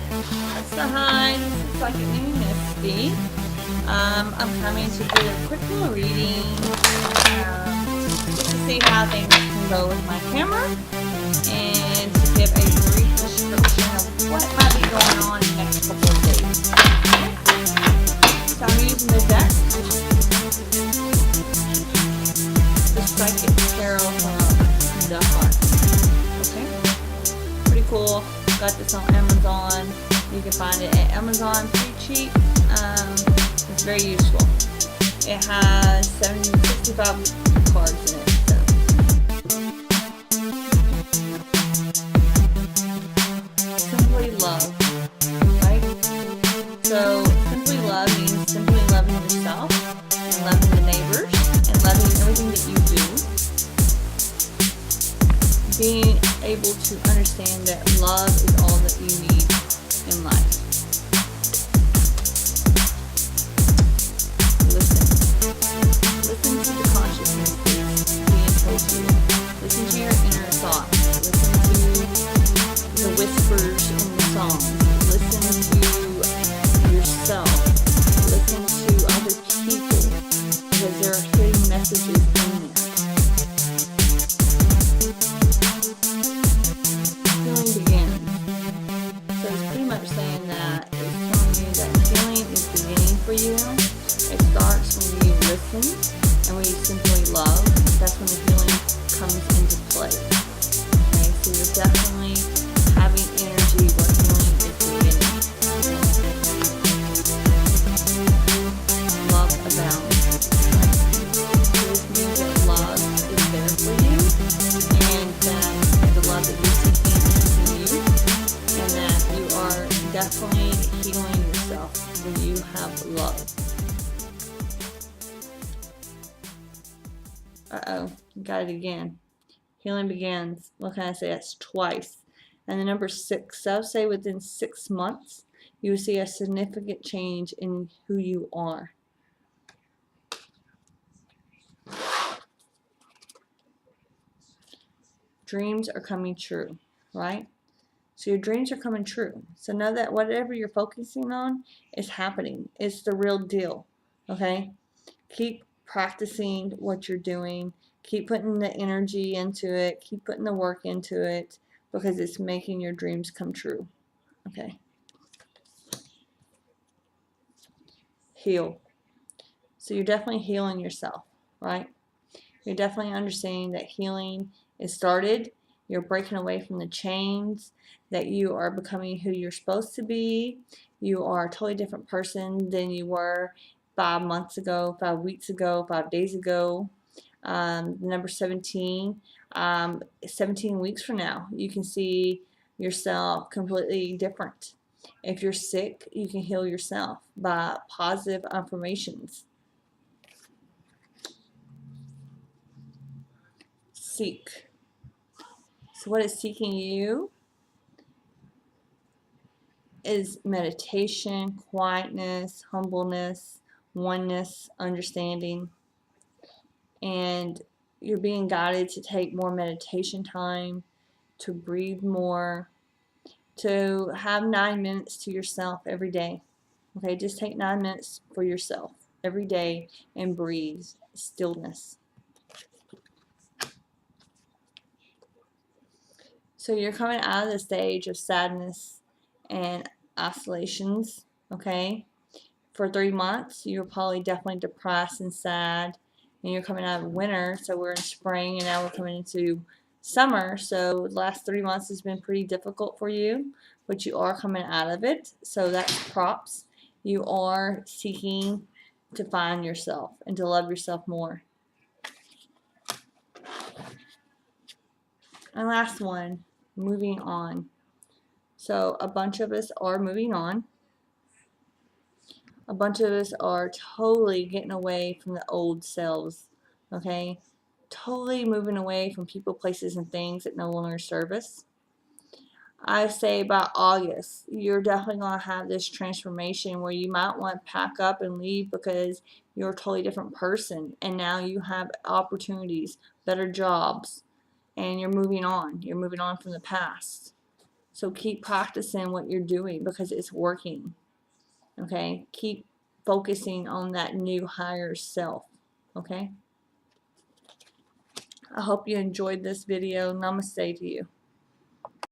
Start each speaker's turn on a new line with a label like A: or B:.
A: So hi, this is Psychic Misty. I'm coming to do a quick little reading just to see how things can go with my camera and to give a brief description of what might be going on in the next couple of days. So I'm using the deck, the Psychic Tarot from the Heart. Okay, pretty cool. Got this on Amazon. You can find it at Amazon, pretty cheap. It's very useful. It has 65 cards in it. So. Simply love, right? So simply love means simply loving yourself and loving the neighbors and loving everything that you do. Being able to understand that love is all that you need in life. Listen to the consciousness being told to you. Listen to your inner thoughts. Listen to the whispers in the songs. Listen to yourself. Listen to other people, because there are hidden messages in there. Healing begins. So it's pretty much saying that it's telling you that healing is beginning for you. It starts when you listen and when you simply love. That's when the healing comes into play. Okay, so you're definitely having energy where healing is beginning. Love abounds. This means that love is there for you, and that the love that you're seeking is in you, and that you are definitely healing yourself when you have love. Uh-oh, got it again. Healing begins. What can I say? That's twice. And the number 6. So I would say within 6 months, you will see a significant change in who you are. Dreams are coming true, right? So your dreams are coming true. So know that whatever you're focusing on is happening. It's the real deal, okay? Keep practicing what you're doing. Keep putting the energy into it. Keep putting the work into it, because it's making your dreams come true, okay? Heal. So you're definitely healing yourself, right? You're definitely understanding that healing is started. You're breaking away from the chains, that you are becoming who you're supposed to be. You are a totally different person than you were 5 months ago, 5 weeks ago, 5 days ago. Number 17, 17 weeks from now, you can see yourself completely different. If you're sick, you can heal yourself by positive affirmations. Seek. So what is seeking you is meditation, quietness, humbleness, oneness, understanding, and you're being guided to take more meditation time, to breathe more, to have 9 minutes to yourself every day. Okay, just take 9 minutes for yourself every day and breathe. Stillness. So you're coming out of the stage of sadness and isolations, okay? For 3 months, you were probably definitely depressed and sad, and you're coming out of winter, so we're in spring, and now we're coming into summer, so the last 3 months has been pretty difficult for you, but you are coming out of it, so that's props. You are seeking to find yourself and to love yourself more. And last one, moving on. So a bunch of us are moving on. A bunch of us are totally getting away from the old selves, okay? Totally moving away from people, places, and things that no longer serve us. I say by August, you're definitely going to have this transformation where you might want to pack up and leave because you're a totally different person, and now you have opportunities, better jobs, and you're moving on. You're moving on from the past. So keep practicing what you're doing because it's working. Okay? Keep focusing on that new higher self. Okay? I hope you enjoyed this video. Namaste to you.